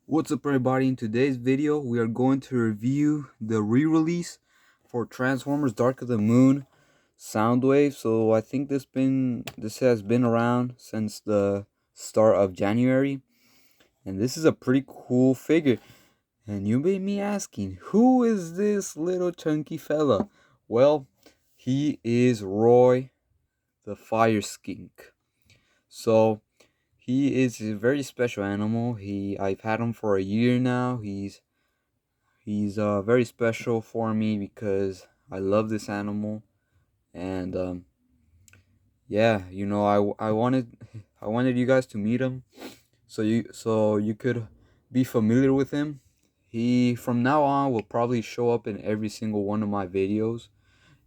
What's up everybody? In today's video we are going to review the re-release for Transformers Dark of the Moon Soundwave. So I think this has been around since the start of January, and this is a pretty cool figure. And you may be asking, who is this little chunky fella? Well, he is Roy the Fire Skink. So he is a very special animal. I've had him for a year now. He's very special for me because I love this animal, and yeah, I wanted you guys to meet him, so you could be familiar with him. He from now on will probably show up in every single one of my videos,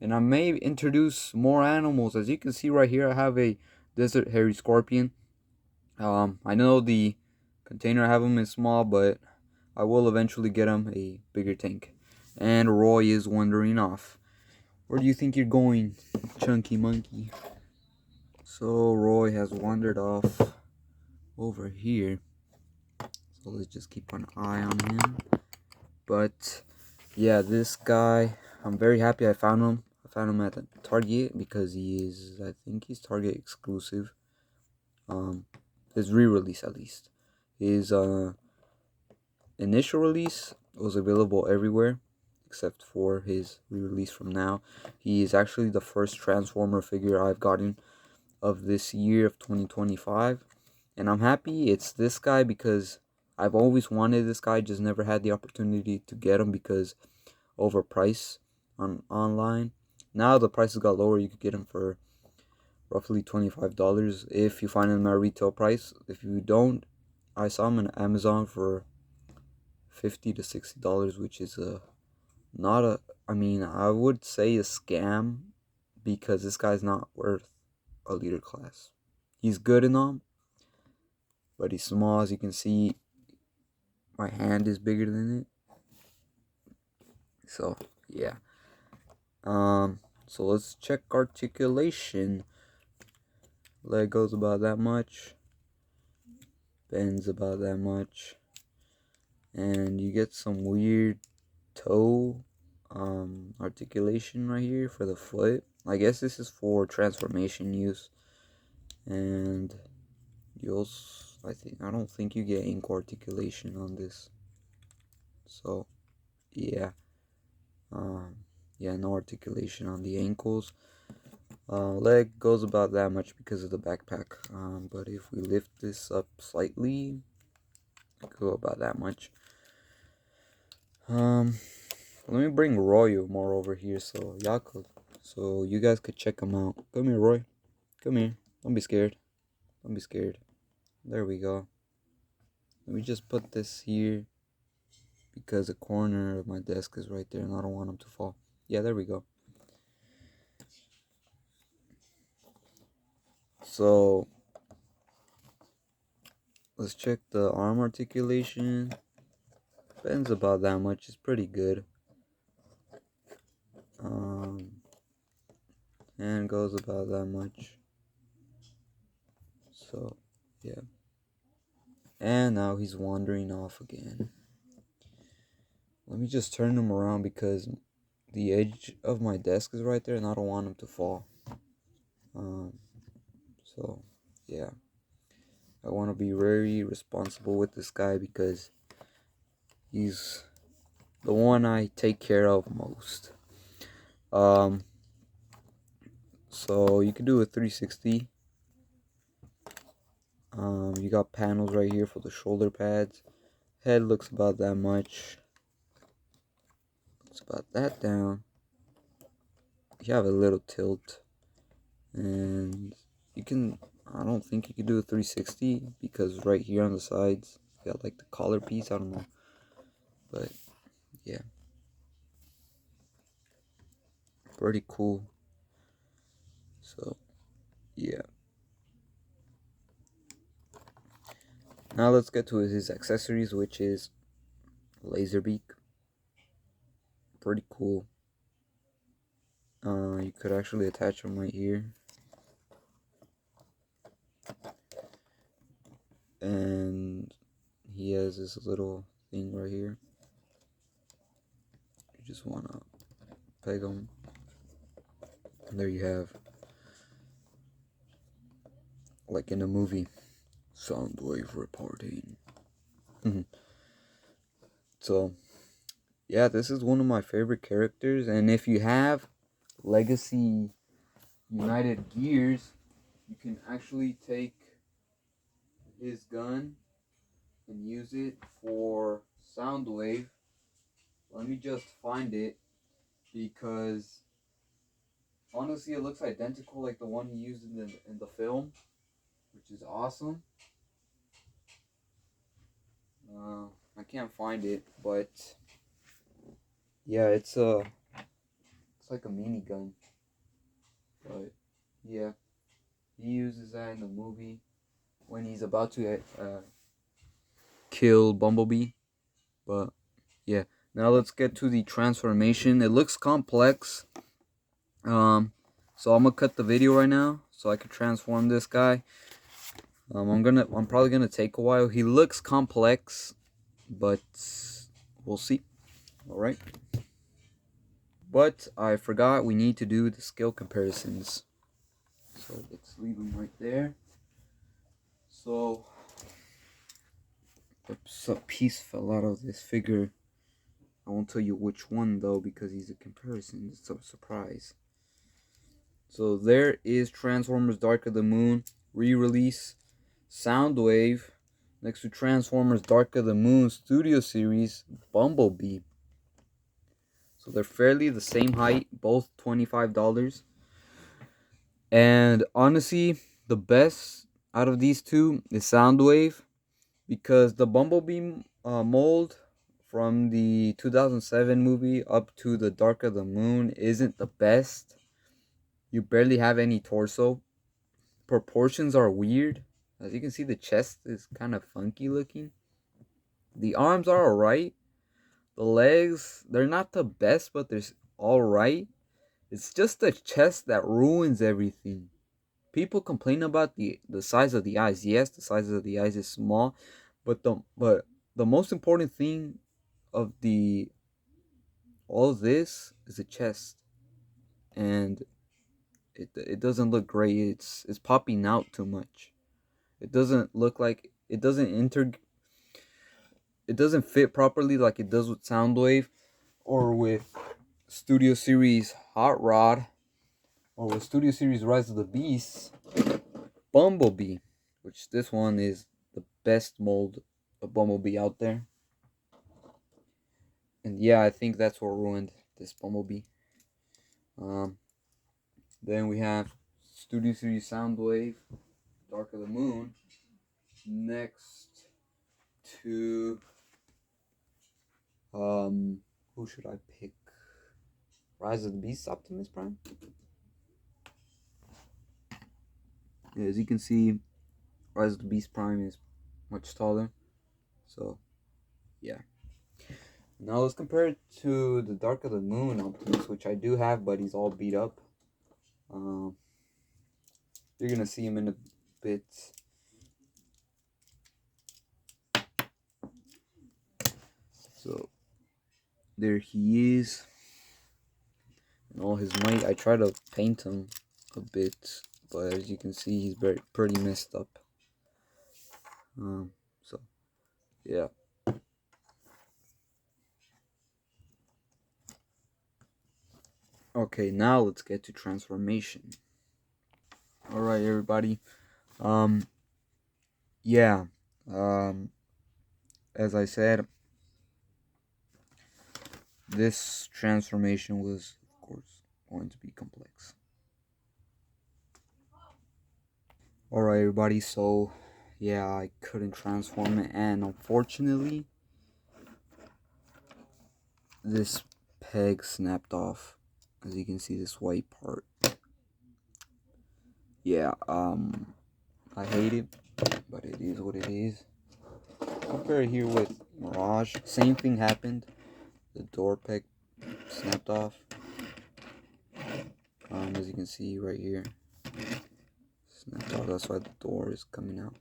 and I may introduce more animals. As you can see right here, I have a desert hairy scorpion. I know the container I have him is small, but I will eventually get him a bigger tank. And Roy is wandering off. Where do you think you're going, chunky monkey? So Roy has wandered off over here. So let's just keep an eye on him. But yeah, this guy, I'm very happy I found him. I found him at the Target because I think he's Target exclusive. His re-release at least. His initial release was available everywhere except for his re-release from now. He is actually the first Transformer figure I've gotten of this year of 2025, and I'm happy it's this guy because I've always wanted this guy, just never had the opportunity to get him because overpriced online. Now the prices got lower. You could get him for roughly $25 if you find him at retail price. If you don't, I saw him on Amazon for $50 to $60, which is not a, I mean, I would say a scam because this guy's not worth a leader class. He's good in them, but he's small. As you can see, my hand is bigger than it. So yeah. So let's check articulation. Leg goes about that much, bends about that much, and you get some weird toe articulation right here for the foot. I guess this is for transformation use, and I don't think you get ankle articulation on this. So yeah, um, yeah, no articulation on the ankles. Leg goes about that much because of the backpack. But if we lift this up slightly, it go about that much. Let me bring Roy more over here so you guys could check him out. Come here, Roy. Come here. Don't be scared. Don't be scared. There we go. Let me just put this here because the corner of my desk is right there and I don't want him to fall. Yeah, there we go. So let's check the arm articulation. Bends about that much. It's pretty good. And goes about that much. So yeah. And now he's wandering off again. Let me just turn him around because the edge of my desk is right there and I don't want him to fall. So yeah, I want to be very responsible with this guy because he's the one I take care of most. So you can do a 360. You got panels right here for the shoulder pads. Head looks about that much. It's about that down. You have a little tilt, and you can. I don't think you can do a 360 because right here on the sides, you got like the collar piece. I don't know, but yeah, pretty cool. So yeah. Now let's get to his accessories, which is laser beak. Pretty cool. You could actually attach them right here, and he has this little thing right here. You just want to peg them. And there you have, like in a movie, Soundwave reporting. So, yeah, this is one of my favorite characters. And if you have Legacy United Gears, you can actually take his gun and use it for Soundwave. Let me just find it, because honestly it looks identical like the one he used in the film, which is awesome. I can't find it, but yeah, it's like a minigun. But yeah, he uses that in the movie when he's about to kill Bumblebee. But yeah, now let's get to the transformation. It looks complex. So I'm gonna cut the video right now so I can transform this guy. I'm probably gonna take a while. He looks complex, but we'll see. All right. But I forgot we need to do the skill comparisons. So let's leave them right there. So, oops, a piece fell out of this figure. I won't tell you which one though, because he's a comparison. It's a surprise. So there is Transformers Dark of the Moon re-release Soundwave next to Transformers Dark of the Moon Studio Series Bumblebee. So they're fairly the same height, both $25. And honestly, the best out of these two is Soundwave, because the Bumblebee mold from the 2007 movie up to the Dark of the Moon isn't the best. You barely have any torso. Proportions are weird. As you can see, the chest is kind of funky looking. The arms are alright. The legs, they're not the best, but they're alright. It's just the chest that ruins everything. People complain about the size of the eyes. Yes, the size of the eyes is small, but the most important thing of the all this is the chest, and it doesn't look great. It's popping out too much. It doesn't look like it doesn't fit properly like it does with Soundwave or with Studio Series Hot Rod or with Studio Series Rise of the Beast Bumblebee, which this one is the best mold of Bumblebee out there. And yeah, I think that's what ruined this Bumblebee. Then we have Studio Series Soundwave Dark of the Moon next to who should I pick? Rise of the Beast Optimus Prime? Yeah, as you can see, Rise of the Beast Prime is much taller. So, yeah. Now let's compare it to the Dark of the Moon Optimus, which I do have, but he's all beat up. You're gonna see him in a bit. So, there he is. In all his might. I try to paint him a bit, but as you can see, he's pretty messed up. So, yeah. Okay, now let's get to transformation. Alright, everybody. Yeah. As I said, this transformation was, of course, going to be complex. Alright, everybody. So, yeah, I couldn't transform it, and unfortunately, this peg snapped off. As you can see, this white part. Yeah, I hate it, but it is what it is. Compare it here with Mirage. Same thing happened. The door peg snapped off. As you can see right here, snapped off. That's why the door is coming out.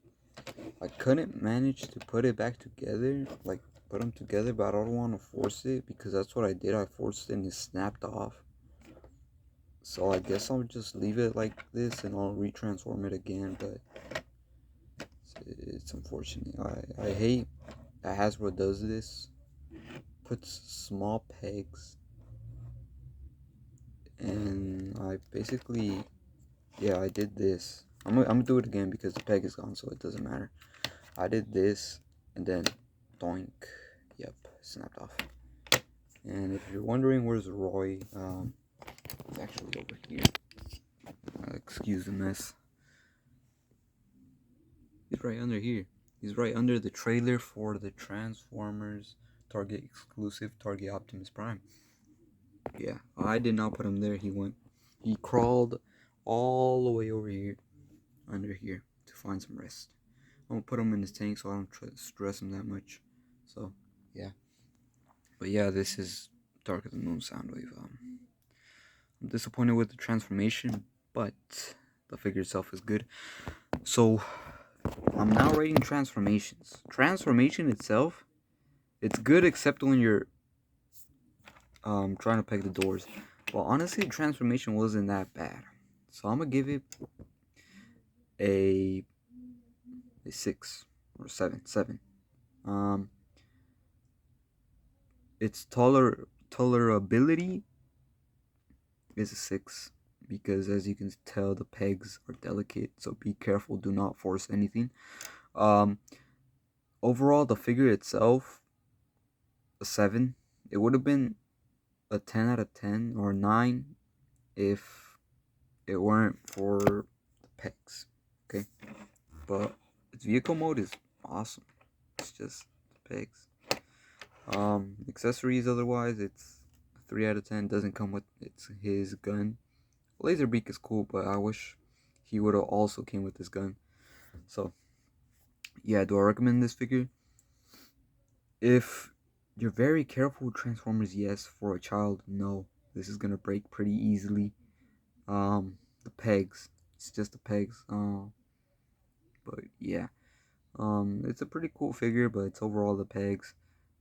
I couldn't manage to put it back together, like put them together, but I don't want to force it because that's what I did. I forced it and it snapped off. So I guess I'll just leave it like this and I'll retransform it again, but it's unfortunate. I hate that Hasbro does this. Puts small pegs, and I basically, yeah, I did this. I'm gonna do it again because the peg is gone, so it doesn't matter. I did this, and then doink, yep, snapped off. And if you're wondering where's Roy, it's actually over here. Excuse the mess. He's right under here. He's right under the trailer for the Transformers Target exclusive Target Optimus Prime. Yeah, I did not put him there. He crawled all the way over here, under here, to find some rest. I'm gonna put him in his tank so I don't stress him that much. So, yeah. But yeah, this is Darker Than Moon Soundwave. I'm disappointed with the transformation, but the figure itself is good. So, I'm now rating transformations. Transformation itself, it's good except when you're trying to peg the doors. Well, honestly, the transformation wasn't that bad. So I'm gonna give it a 6 or 7. 7. Its tolerability is a 6 because, as you can tell, the pegs are delicate. So be careful. Do not force anything. Overall, the figure itself, a 7. It would have been a 10 out of 10 or 9 if it weren't for the pegs. Okay, but its vehicle mode is awesome. It's just the pegs. Accessories otherwise, it's a 3 out of 10. Doesn't come with his gun. Laserbeak is cool, but I wish he would have also came with his gun. So yeah, do I recommend this figure? If you're very careful with Transformers, yes. For a child, no. This is gonna break pretty easily. The pegs. It's just the pegs. But yeah. It's a pretty cool figure, but it's overall the pegs.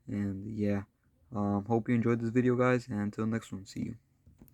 And yeah. Hope you enjoyed this video, guys, and until next one, see you.